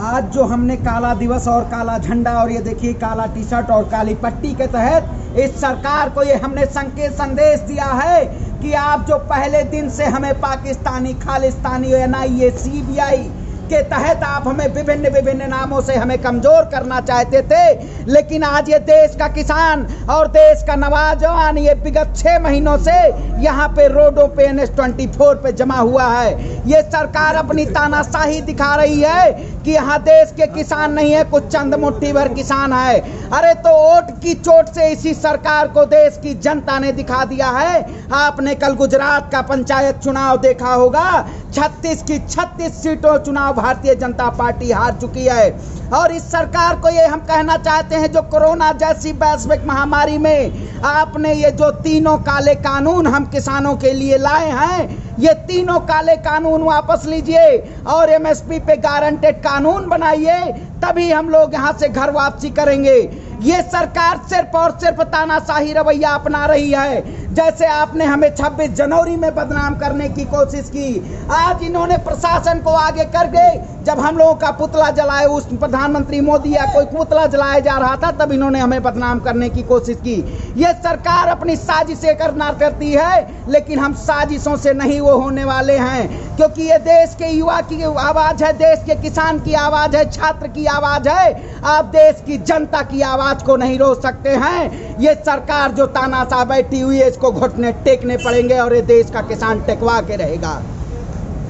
आज जो हमने काला दिवस और काला झंडा और ये देखिए काला टी शर्ट और काली पट्टी के तहत इस सरकार को ये हमने संकेत संदेश दिया है कि आप जो पहले दिन से हमें पाकिस्तानी, खालिस्तानी, एनआईए, सीबीआई के तहत आप हमें विभिन्न नामों से हमें कमजोर करना चाहते थे, लेकिन आज ये देश का किसान और देश का नौजवान ये विगत 6 महीनों से यहाँ पे रोडों पे NH-24 पे जमा हुआ है। ये सरकार अपनी तानाशाही दिखा रही है कि यहाँ देश के किसान नहीं है, कुछ चंद मुट्ठी भर किसान है। अरे तो वोट की चोट से इसी सरकार को देश की जनता ने दिखा दिया है। आपने कल गुजरात का पंचायत चुनाव देखा होगा, 36 की 36 सीटों चुनाव भारतीय जनता पार्टी हार चुकी है। और इस सरकार को ये हम कहना चाहते हैं, जो कोरोना जैसी वैश्विक महामारी में आपने ये जो तीनों काले कानून हम किसानों के लिए लाए हैं, ये तीनों काले कानून वापस लीजिए और MSP पे गारंटेड कानून बनाइए, तभी हम लोग यहाँ से घर वापसी करेंगे। ये सरकार सिर्फ और सिर्फ तानाशाही रवैया अपना रही है। जैसे आपने हमें 26 जनवरी में बदनाम करने की कोशिश की, आज इन्होंने प्रशासन को आगे कर गए। जब हम लोगों का पुतला जलाए, उस प्रधानमंत्री मोदी या कोई पुतला जलाया जा रहा था, तब इन्होंने हमें बदनाम करने की कोशिश की। ये सरकार अपनी साजिशें करना करती है, लेकिन हम साजिशों से नहीं वो होने वाले हैं, क्योंकि ये देश के युवा की आवाज है, देश के किसान की आवाज है, छात्र की आवाज है। आप देश की जनता की आवाज को नहीं रोक सकते हैं। ये सरकार जो तानाशाह बैठी हुई है, इसको घुटने टेकने पड़ेंगे और ये देश का किसान टेकवा के रहेगा।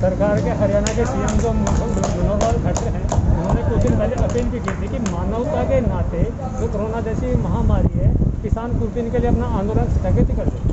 सरकार के हरियाणा के CM जो मनोहर लाल खट्टर हैं, उन्होंने कुछ दिन पहले अपील भी की थी कि मानवता के नाते जो कोरोना जैसी महामारी है, किसान कुछ दिन के लिए अपना आंदोलन स्थगित कर दे।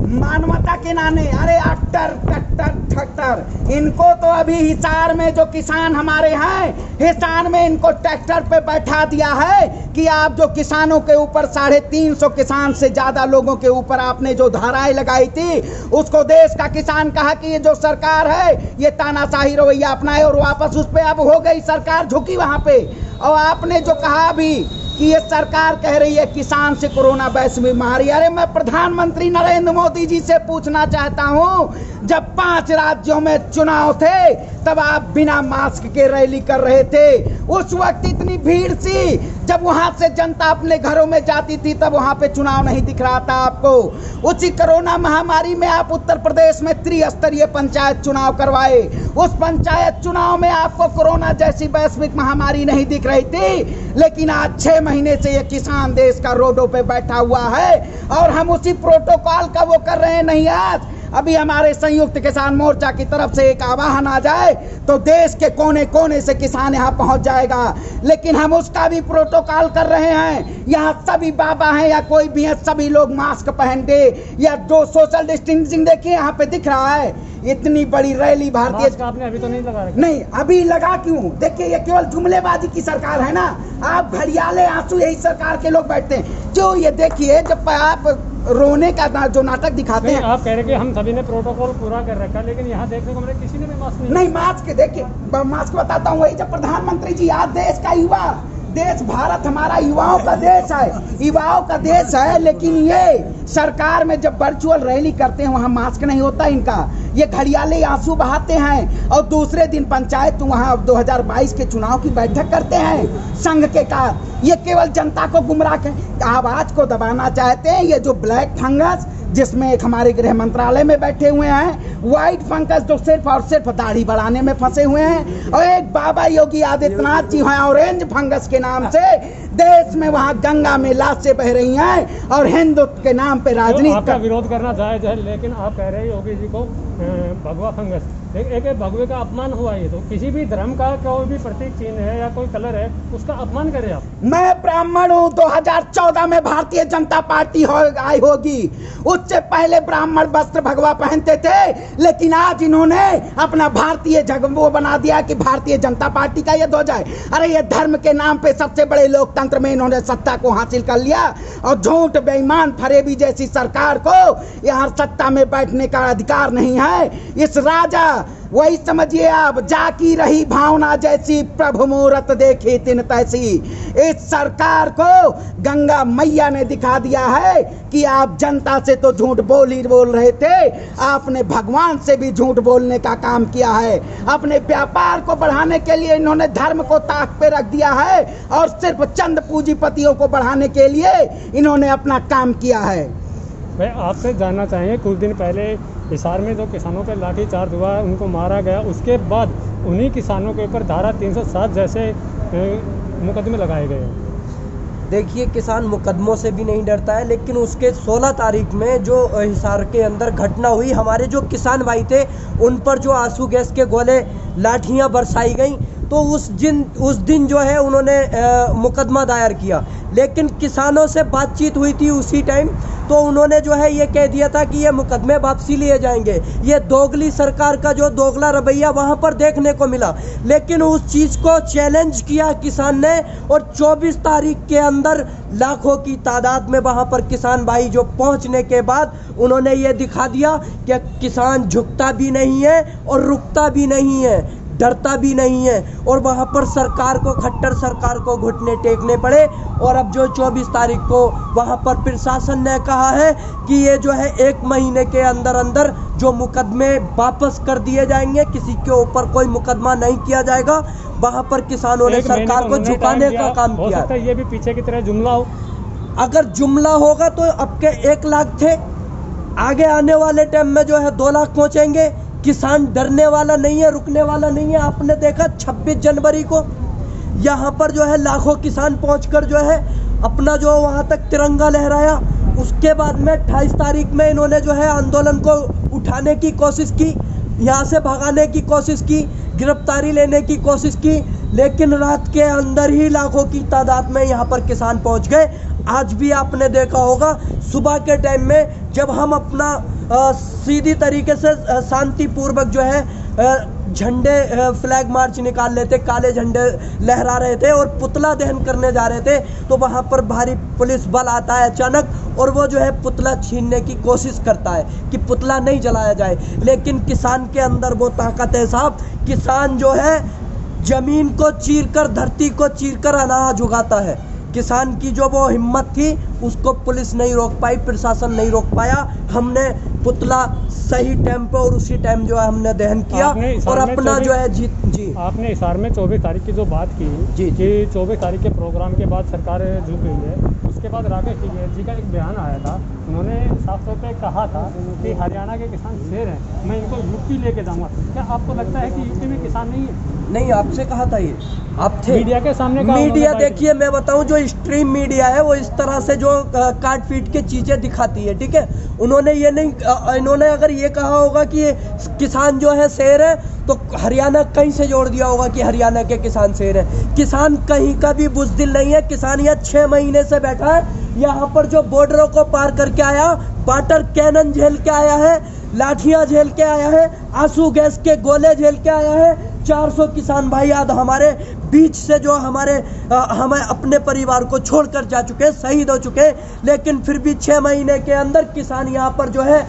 मानवता के नाने, अरे अट्टर कट्टर ठट्टर, इनको तो अभी हिसार में जो किसान हमारे हैं, हिसार में इनको ट्रैक्टर पे बैठा दिया है कि आप जो किसानों के ऊपर 350 किसान से ज्यादा लोगों के ऊपर आपने जो धाराएं लगाई थी, उसको देश का किसान कहा कि ये जो सरकार है ये तानाशाही रवैया अपनाए, और वापस उस पे अब हो गई सरकार झुकी वहां पे। और आपने जो कहा अभी कि ये सरकार कह रही है किसान से कोरोना वैश्विक महामारी, अरे मैं प्रधानमंत्री नरेंद्र मोदी जी से पूछना चाहता हूं, जब 5 राज्यों में चुनाव थे तब आप बिना मास्क के रैली कर रहे थे। उस वक्त इतनी भीड़ थी, जब वहां से जनता अपने घरों में जाती थी तब वहां पे चुनाव नहीं दिख रहा था आपको। उसी कोरोना महामारी में आप उत्तर प्रदेश में त्रिस्तरीय पंचायत चुनाव करवाए, उस पंचायत चुनाव में आपको कोरोना जैसी वैश्विक महामारी नहीं दिख रही थी, लेकिन आज 6 महीने से ये किसान देश का रोडों पे बैठा हुआ है और हम उसी प्रोटोकॉल का वो कर रहे हैं। नहीं, आज अभी हमारे संयुक्त किसान मोर्चा की तरफ से एक आह्वान आ जाए तो देश के कोने कोने से किसान यहाँ पहुँच जाएगा, लेकिन हम उसका भी प्रोटोकॉल कर रहे हैं। यहाँ सभी बाबा हैं या कोई भी है, सभी लोग मास्क पहन के या जो सोशल डिस्टेंसिंग देखिए यहाँ पे दिख रहा है। इतनी बड़ी रैली भारतीय, आपने अभी तो नहीं लगा रखा? नहीं, अभी लगा क्यों? देखिए ये केवल जुमलेबाजी की सरकार है ना। आप घड़ियाले आंसू यही सरकार के लोग बैठते हैं। जो ये देखिए, जब आप रोने का जो नाटक दिखाते हैं, आप कह रहे कि हम सभी ने प्रोटोकॉल पूरा कर रखा, लेकिन यहाँ देखने को मिला किसी ने भी मास्क नहीं मास्क। देखिए मास्क बताता हूँ, वही जब प्रधानमंत्री जी, आज देश का युवा, देश भारत हमारा युवाओं का देश है, युवाओं का देश है, लेकिन ये सरकार में जब वर्चुअल रैली करते हैं वहाँ मास्क नहीं होता इनका। ये घड़ियाले आंसू बहाते हैं और दूसरे दिन पंचायत वहाँ 2022 के चुनाव की बैठक करते हैं संघ के का। ये केवल जनता को गुमराह कर आवाज को दबाना चाहते हैं। ये जो ब्लैक फंगस जिसमें एक हमारे गृह मंत्रालय में बैठे हुए हैं, व्हाइट फंगस जो सिर्फ और सिर्फ दाढ़ी बढ़ाने में फंसे हुए हैं, और एक बाबा योगी आदित्यनाथ जी हैं ऑरेंज फंगस के नाम से देश में वहाँ गंगा में लाशें बह रही हैं और हिंदुत्व के नाम पे राजनीति आपका विरोध करना जायज है, लेकिन आप कह रहे हैं योगी जी को भगवा फंगस, एक भगवे का अपमान हुआ। ये तो किसी भी धर्म का कोई भी प्रतीक चिन्ह है या कोई कलर है, उसका अपमान करें आप। मैं ब्राह्मण हूँ, 2014 में भारतीय जनता पार्टी आई होगी, उससे पहले ब्राह्मण वस्त्र भगवा पहनते थे, लेकिन आज इन्होंने अपना भारतीय वो बना दिया कि भारतीय जनता पार्टी का ये ध्वज है। अरे ये धर्म के नाम पे सबसे बड़े लोकतंत्र में इन्होंने सत्ता को हासिल कर लिया, और झूठ बेईमान फरेबी जैसी सरकार को यहाँ सत्ता में बैठने का अधिकार नहीं है। इस राजा वही समझिए आप, जाकी रही भावना जैसी प्रभु मूरत देखी तिन तैसी। इस सरकार को गंगा मैया ने दिखा दिया है कि आप जनता से तो झूठ बोल रहे थे, आपने भगवान से भी झूठ बोलने का काम किया है। अपने व्यापार को बढ़ाने के लिए इन्होंने धर्म को ताक पे रख दिया है और सिर्फ चंद पूंजीपतियों को बढ़ाने के लिए इन्होंने अपना काम किया है। मैं आपसे जानना चाहेंगे, कुछ दिन पहले हिसार में जो किसानों पर लाठीचार्ज हुआ, उनको मारा गया, उसके बाद उन्हीं किसानों के ऊपर धारा 307 जैसे मुकदमे लगाए गए। देखिए, किसान मुकदमों से भी नहीं डरता है, लेकिन उसके 16 तारीख में जो हिसार के अंदर घटना हुई, हमारे जो किसान भाई थे उन पर जो आंसू गैस के गोले लाठियां बरसाई गई, तो उस दिन जो है उन्होंने मुकदमा दायर किया। लेकिन किसानों से बातचीत हुई थी उसी टाइम, तो उन्होंने जो है ये कह दिया था कि ये मुकदमे वापसी लिए जाएंगे। ये दोगली सरकार का जो दोगला रवैया वहाँ पर देखने को मिला, लेकिन उस चीज़ को चैलेंज किया किसान ने, और 24 तारीख के अंदर लाखों की तादाद में वहाँ पर किसान भाई जो पहुँचने के बाद उन्होंने ये दिखा दिया कि किसान झुकता भी नहीं है और रुकता भी नहीं है, डरता भी नहीं है। और वहाँ पर सरकार को, खट्टर सरकार को घुटने टेकने पड़े। और अब जो 24 तारीख को वहाँ पर प्रशासन ने कहा है कि ये जो है 1 महीने के अंदर अंदर जो मुकदमे वापस कर दिए जाएंगे, किसी के ऊपर कोई मुकदमा नहीं किया जाएगा। वहाँ पर किसानों ने सरकार को झुकाने का काम किया। हो सकता है ये भी पीछे की तरह जुमला हो। अगर जुमला होगा तो अब के 1 लाख थे, आगे आने वाले टाइम में जो है 2 लाख पहुँचेंगे। किसान डरने वाला नहीं है, रुकने वाला नहीं है। आपने देखा 26 जनवरी को यहाँ पर जो है लाखों किसान पहुंचकर जो है अपना जो वहाँ तक तिरंगा लहराया। उसके बाद में 28 तारीख में इन्होंने जो है आंदोलन को उठाने की कोशिश की, यहाँ से भगाने की कोशिश की, गिरफ्तारी लेने की कोशिश की, लेकिन रात के अंदर ही लाखों की तादाद में यहाँ पर किसान पहुँच गए। आज भी आपने देखा होगा सुबह के टाइम में जब हम अपना सीधी तरीके से शांतिपूर्वक जो है झंडे फ्लैग मार्च निकाल लेते, काले झंडे लहरा रहे थे और पुतला दहन करने जा रहे थे, तो वहाँ पर भारी पुलिस बल आता है अचानक और वो जो है पुतला छीनने की कोशिश करता है कि पुतला नहीं जलाया जाए। लेकिन किसान के अंदर वो ताकत है साहब, किसान जो है जमीन को चीरकर, धरती को चीरकर अनाज उगाता है। किसान की जो वो हिम्मत थी उसको पुलिस नहीं रोक पाई, प्रशासन नहीं रोक पाया। हमने पुतला सही टाइम पे और उसी टाइम जो है हमने दहन किया और अपना जो है जी आपने हिसार में 24 तारीख की जो बात की जी कि 24 तारीख के प्रोग्राम के बाद सरकार झुक गई है, उसके बाद राकेश टिकैत जी का एक बयान आया था। उन्होंने साफ तौर पे कहा था कि हरियाणा के किसान शेर हैं, मैं इनको यूपी लेके जाऊंगा। क्या आपको लगता है कि यूपी में किसान नहीं है? नहीं, आपसे कहा था ये, आप थे मीडिया के सामने। मीडिया देखिए, मैं बताऊं, जो स्ट्रीम मीडिया है वो इस तरह से जो काट पीट के चीजें दिखाती है, ठीक है। उन्होंने ये नहीं, इन्होंने अगर ये कहा होगा कि ये किसान जो है शेर है, तो हरियाणा कहीं से जोड़ दिया होगा कि हरियाणा के किसान शेर है। किसान कहीं का भी बुज़दिल नहीं है। किसान यहाँ 6 महीने से बैठा है, यहाँ पर जो बॉर्डरों को पार करके आया, वाटर कैनन झेल के आया है, लाठियां झेल के आया है, आंसू गैस के गोले झेल के आया है। 400 किसान भाई आज हमारे बीच से जो हमें अपने परिवार को छोड़कर जा चुके, शहीद हो चुके, लेकिन फिर भी 6 महीने के अंदर किसान यहाँ पर जो है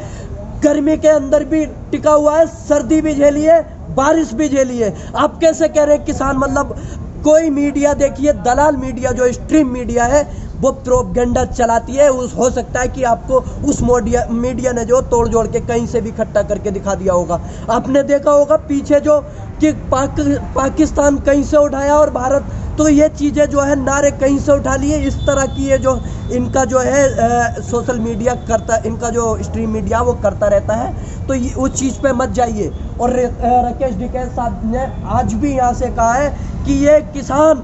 गर्मी के अंदर भी टिका हुआ है, सर्दी भी झेली है, बारिश भी झेली है। आप कैसे कह रहे हैं किसान, मतलब कोई मीडिया देखिए, दलाल मीडिया जो स्ट्रीम मीडिया है वो प्रोपेगेंडा चलाती है। हो सकता है कि आपको उस मीडिया ने जो तोड़ जोड़ के कहीं से भी इकट्ठा करके दिखा दिया होगा। आपने देखा होगा पीछे जो कि पाकिस्तान कहीं से उठाया और भारत, तो ये चीज़ें जो है नारे कहीं से उठा लिए। इस तरह की ये जो इनका जो है सोशल मीडिया करता, इनका जो स्ट्रीम मीडिया वो करता रहता है, तो ये उस चीज़ पे मत जाइए। और राकेश टिकैत साहब ने आज भी यहाँ से कहा है कि ये किसान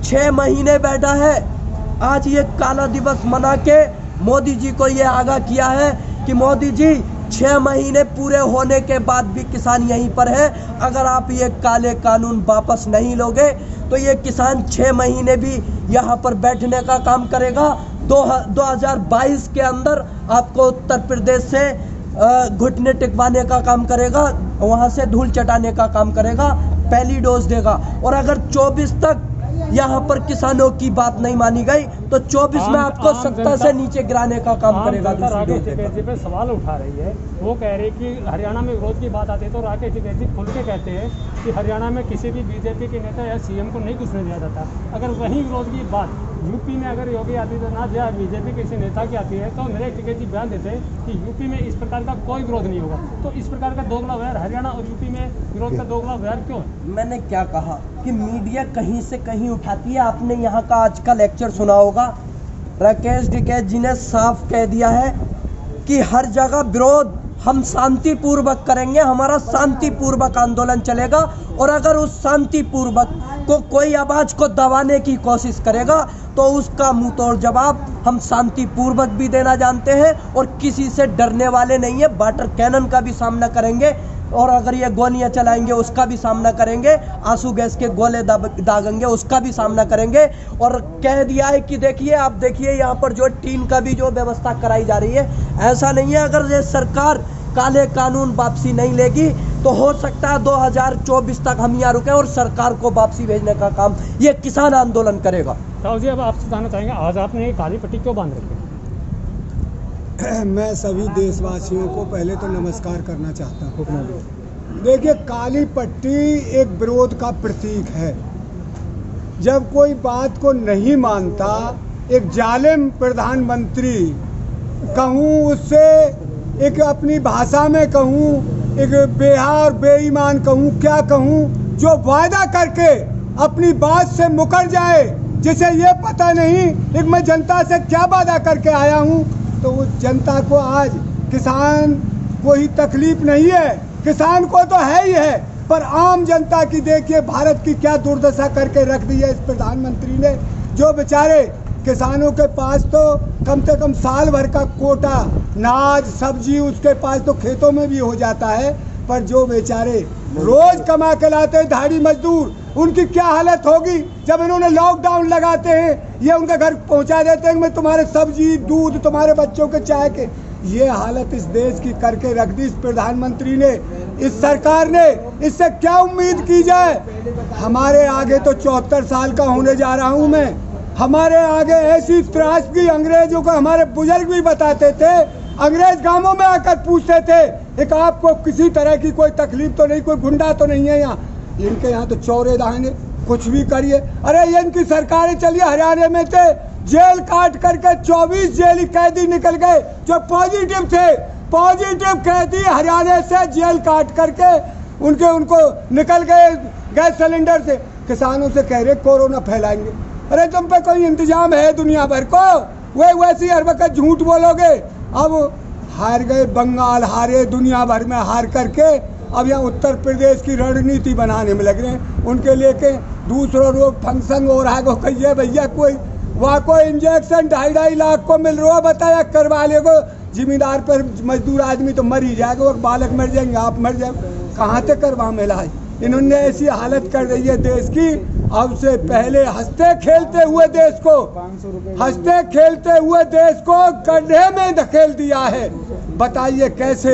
6 महीने बैठा है। आज ये काला दिवस मना के मोदी जी को ये आगाह किया है कि मोदी जी 6 महीने पूरे होने के बाद भी किसान यहीं पर है। अगर आप ये काले कानून वापस नहीं लोगे तो ये किसान 6 महीने भी यहाँ पर बैठने का काम करेगा। 2022 के अंदर आपको उत्तर प्रदेश से घुटने टिकवाने का काम करेगा, वहाँ से धूल चटाने का काम करेगा, पहली डोज देगा। और अगर 24 तक यहाँ पर किसानों की बात नहीं मानी गई तो 24 में आपको आम 70 जनता- से नीचे गिराने का काम आम करेगा। जनता दूसरी राकेश बात है। टिकैत जी पे सवाल उठा रही है। वो कह रही कि हरियाणा में विरोध की बात आती है तो राकेश टिकैत जी खुल के कहते हैं कि हरियाणा में किसी भी बीजेपी के नेता या सीएम को नहीं घुसने दिया जाता। अगर वही विरोध की बात यूपी में अगर योगी आदित्यनाथ या बीजेपी किसी नेता की आती है तो नरेश टिकैत जी बयान देते हैं कि यूपी में इस प्रकार का कोई विरोध नहीं होगा। तो इस प्रकार का दोगला व्यवहार हरियाणा और यूपी में विरोध का दोगला व्यवहार क्यों है? मैंने क्या कहा कि मीडिया कहीं से कहीं उठाती है। आपने यहाँ का आज का लेक्चर सुना होगा। राकेश टिकैत जी ने साफ कह दिया है कि हर जगह विरोध हम शांतिपूर्वक करेंगे, हमारा शांतिपूर्वक आंदोलन चलेगा और अगर उस शांतिपूर्वक को कोई आवाज को दबाने की कोशिश करेगा तो उसका मुंह तोड़ जवाब हम शांतिपूर्वक भी देना जानते हैं और किसी से डरने वाले नहीं है। वाटर कैनन का भी सामना करेंगे और अगर ये गोलियां चलाएंगे उसका भी सामना करेंगे, आंसू गैस के गोले दागेंगे उसका भी सामना करेंगे। और कह दिया है कि देखिए, आप देखिए यहाँ पर जो टीन का भी जो व्यवस्था कराई जा रही है, ऐसा नहीं है अगर ये सरकार काले कानून वापसी नहीं लेगी तो हो सकता है 2024 तक हम यहाँ रुके और सरकार को वापसी भेजने का काम ये किसान आंदोलन करेगा। राहुल जी, अब आपसे जानना चाहेंगे, आज आपने ये काली पट्टी क्यों बांध रखी है? मैं सभी देशवासियों को पहले तो नमस्कार करना चाहता हूँ। देखिए, काली पट्टी एक विरोध का प्रतीक है। जब कोई बात को नहीं मानता, एक जालिम प्रधानमंत्री कहूँ, उससे एक अपनी भाषा में कहूँ, एक बेहा और बेईमान कहूँ, क्या कहूँ, जो वायदा करके अपनी बात से मुकर जाए, जिसे ये पता नहीं एक मैं जनता से क्या वादा करके आया हूँ, तो उस जनता को आज किसान को ही तकलीफ नहीं है, किसान को तो है ही है, पर आम जनता की देखिए भारत की क्या दुर्दशा करके रख दी है इस प्रधानमंत्री ने। जो बेचारे किसानों के पास तो कम से कम साल भर का कोटा अनाज सब्जी उसके पास तो खेतों में भी हो जाता है, पर जो बेचारे रोज कमा के लाते हैं दिहाड़ी मजदूर, उनकी क्या हालत होगी जब इन्होंने लॉकडाउन लगाते हैं, ये उनके घर पहुंचा देते हैं मैं तुम्हारे सब्जी दूध तुम्हारे बच्चों के चाय के। ये हालत इस देश की करके रख दी इस प्रधानमंत्री ने, इस सरकार ने। इससे क्या उम्मीद की जाए? हमारे आगे तो 74 साल का होने जा रहा हूं मैं, हमारे आगे ऐसी त्रासदी अंग्रेजों को हमारे बुजुर्ग भी बताते थे। अंग्रेज गांवों में आकर पूछते थे एक आपको किसी तरह की कोई तकलीफ तो नहीं, कोई गुंडा तो नहीं है यहाँ? इनके यहाँ तो चौरे दाहने कुछ भी करिए। अरे ये इनकी सरकारें चलिए, हरियाणा में थे जेल काट करके 24 जेली कैदी निकल गए जो पॉजिटिव थे। पॉजिटिव कैदी हरियाणा से जेल काट करके उनको निकल गए गैस सिलेंडर से। किसानों से कह रहे कोरोना फैलाएंगे। अरे तुम पे कोई इंतजाम है दुनिया भर को? वैसे हर वक्त झूठ बोलोगे। अब हार गए, बंगाल हारे, दुनिया भर में हार करके अब यहाँ उत्तर प्रदेश की रणनीति बनाने में लग रहे हैं। उनके लेके दूसरों लोग फंक्शन हो रहा है, वो कहिए भैया कोई वहाँ कोई इंजेक्शन 2.5 लाख को मिल रहा है, बताया करवा लेगो। जिम्मेदार पर मजदूर आदमी तो मर ही जाएगा, वो बालक मर जाएंगे, आप मर जाए, कहाँ से करवा मिला है? इन्होंने ऐसी हालत कर रही है देश की। अब से पहले हंसते खेलते हुए देश को गड्ढे में धकेल दिया है। बताइए कैसे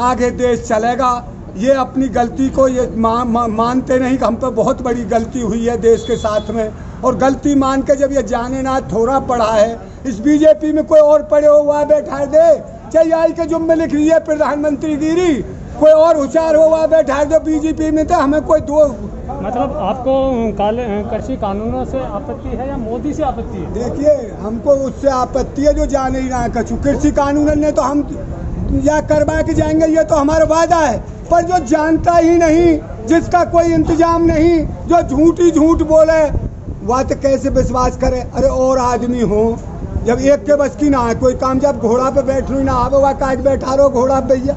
आगे देश चलेगा? ये अपनी गलती को ये मानते नहीं कि हम पे बहुत बड़ी गलती हुई है देश के साथ में, और गलती मान के जब ये जाने ना थोड़ा पड़ा है। इस बीजेपी में कोई और पड़े हो वहाँ बैठा दे, चाहे आई के जुम्मे लिख रही है प्रधानमंत्री गिरी, कोई और होशियार हो वहाँ बैठा दो। बीजेपी में तो हमें कोई दो मतलब आपको काले कृषि कानूनों से आपत्ति है या मोदी से आपत्ति है? देखिए, हमको उससे आपत्ति है जो जाने ही रहा कछु। कृषि कानून ने तो हम या करवा के जाएंगे, ये तो हमारा वादा है, पर जो जानता ही नहीं, जिसका कोई इंतजाम नहीं, जो झूठ बोले, वह तो कैसे विश्वास करे? अरे और आदमी हो, जब एक के बस की ना है कोई काम, जब घोड़ा पे बैठ लो ना आवे, वह काट बैठा रहो घोड़ा भैया,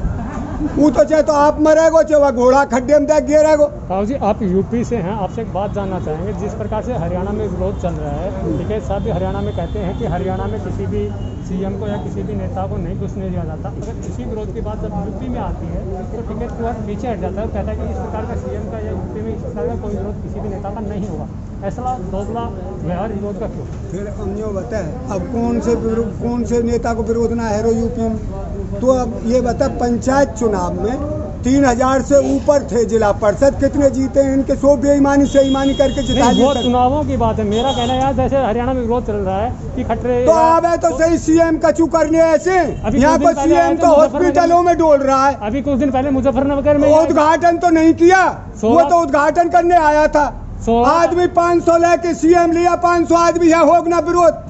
वो तो चाहे तो आप मरेगो, चाहे वह घोड़ा खड्डे में गिरेगो। राहुल जी, आप यूपी से हैं, आपसे एक बात जानना चाहेंगे। जिस प्रकार से हरियाणा में विरोध चल रहा है, टिकैत साहब भी हरियाणा में कहते हैं कि हरियाणा में किसी भी सीएम को या किसी भी नेता को नहीं घुसने दिया जाता। अगर इसी विरोध की बात जब यूपी में आती है तो टिकैत पूरा पीछे हट जाता है, कहता है कि इस प्रकार का सीएम का या यूपी में इस प्रकार का कोई विरोध किसी भी नेता का नहीं होगा। ऐसा दोगला व्यवहार विरोध का क्यों? फिर हम जो बताए, अब कौन से नेता को विरोध ना है यूपी में? तो अब ये बता, पंचायत चुनाव में 3000 से ऊपर थे जिला परिषद, कितने जीते हैं इनके, सो बेईमानी से ईमानी करके जिता नहीं, वो दिए। चुनावों की बात है। मेरा कहना है यार, जैसे हरियाणा में विरोध चल रहा है कि खट्टरे तो आवे तो सही सीएम कचू करने ऐसे, अभी यहाँ कुछ पर दिन पहले आए सीएम थे तो मुजफ्फरनगर हॉस्पिटलों में डोल रहा है। अभी कुछ दिन पहले मुजफ्फरनगर में उद्घाटन तो नहीं किया, वो 16 तो उद्घाटन करने आया था। 16 आदमी 500 लेके सीएम लिया, 500 आदमी यहाँ होगा ना विरोध,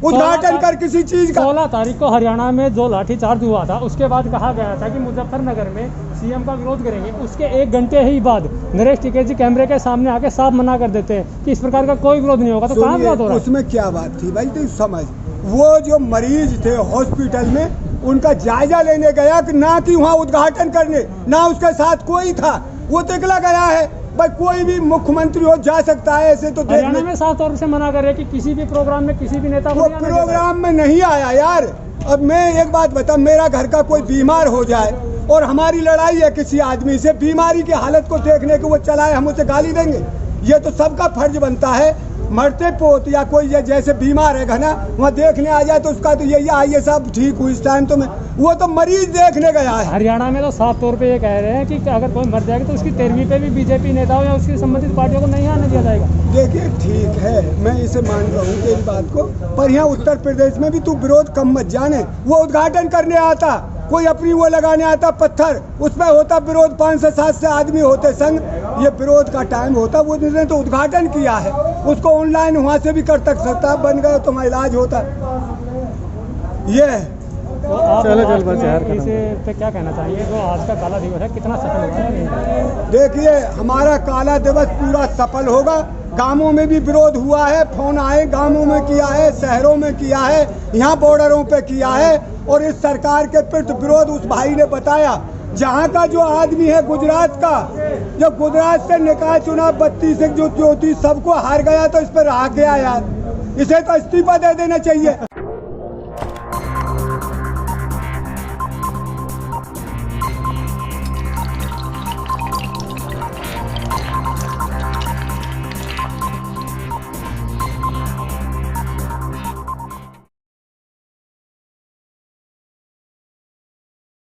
उद्घाटन कर किसी चीज का। 16 तारीख को हरियाणा में जो लाठीचार्ज हुआ था, उसके बाद कहा गया था कि मुजफ्फरनगर में सीएम का विरोध करेंगे। उसके 1 घंटे ही बाद नरेश टिकैत जी कैमरे के सामने आके साफ मना कर देते हैं कि इस प्रकार का कोई विरोध नहीं होगा। तो कहाँ विरोध हो रहा है? उसमें क्या बात थी भाई, तू समझ, वो जो मरीज थे हॉस्पिटल में, उनका जायजा लेने गया कि ना कि वहाँ उद्घाटन करने, ना उसके साथ कोई था, वो तो अकेला गया है। भाई कोई भी मुख्यमंत्री हो जा सकता है ऐसे, तो हरियाणा में साफ तौर से मना कर रहे कि किसी भी प्रोग्राम में किसी भी नेता को वो नहीं आने देना है। प्रोग्राम में नहीं आया यार। अब मैं एक बात बता, मेरा घर का कोई बीमार हो जाए और हमारी लड़ाई है किसी आदमी से, बीमारी की हालत को देखने को वो चलाए, हम उसे गाली देंगे? ये तो सबका फर्ज बनता है। मरते पोत या कोई ये जैसे बीमार है घना, वहाँ देखने आ जाए तो उसका तो ये आइए साहब ठीक हुई इस टाइम, तो मैं, वो तो मरीज देखने गया है। हरियाणा में तो साफ तौर पे ये कह रहे हैं कि अगर कोई मर जाएगा तो उसकी 13वीं पे भी बीजेपी नेताओं या उसकी संबंधित पार्टियों को नहीं आने दिया जाएगा। देखिए ठीक है, मैं इसे मान रहा हूँ तेरी बात को, पर यहाँ उत्तर प्रदेश में भी तू विरोध कम मत जाने। वो उद्घाटन करने आता, कोई अपनी वो लगाने आता पत्थर, उसमें होता विरोध, 5 से 7 से आदमी होते संग, ये विरोध का टाइम होता। वो उसने तो उद्घाटन किया है, उसको ऑनलाइन वहाँ से भी कर सकता, बन गए तो इलाज होता। ये तो आप इसे पे क्या कहना चाहिए, जो आज का काला दिवस है कितना सफल हुआ है? देखिए, हमारा काला दिवस पूरा सफल होगा। गांवों में भी विरोध हुआ है, फोन आए, गांवों में किया है, शहरों में किया है, यहाँ बॉर्डरों पे किया है। और इस सरकार के प्रति विरोध उस भाई ने बताया, जहाँ का जो आदमी है गुजरात का, जो गुजरात से निकाय चुनाव 32 जो ज्योति सबको हार गया, तो इस पर रहा गया यार, इसे तो इस्तीफा दे देना चाहिए।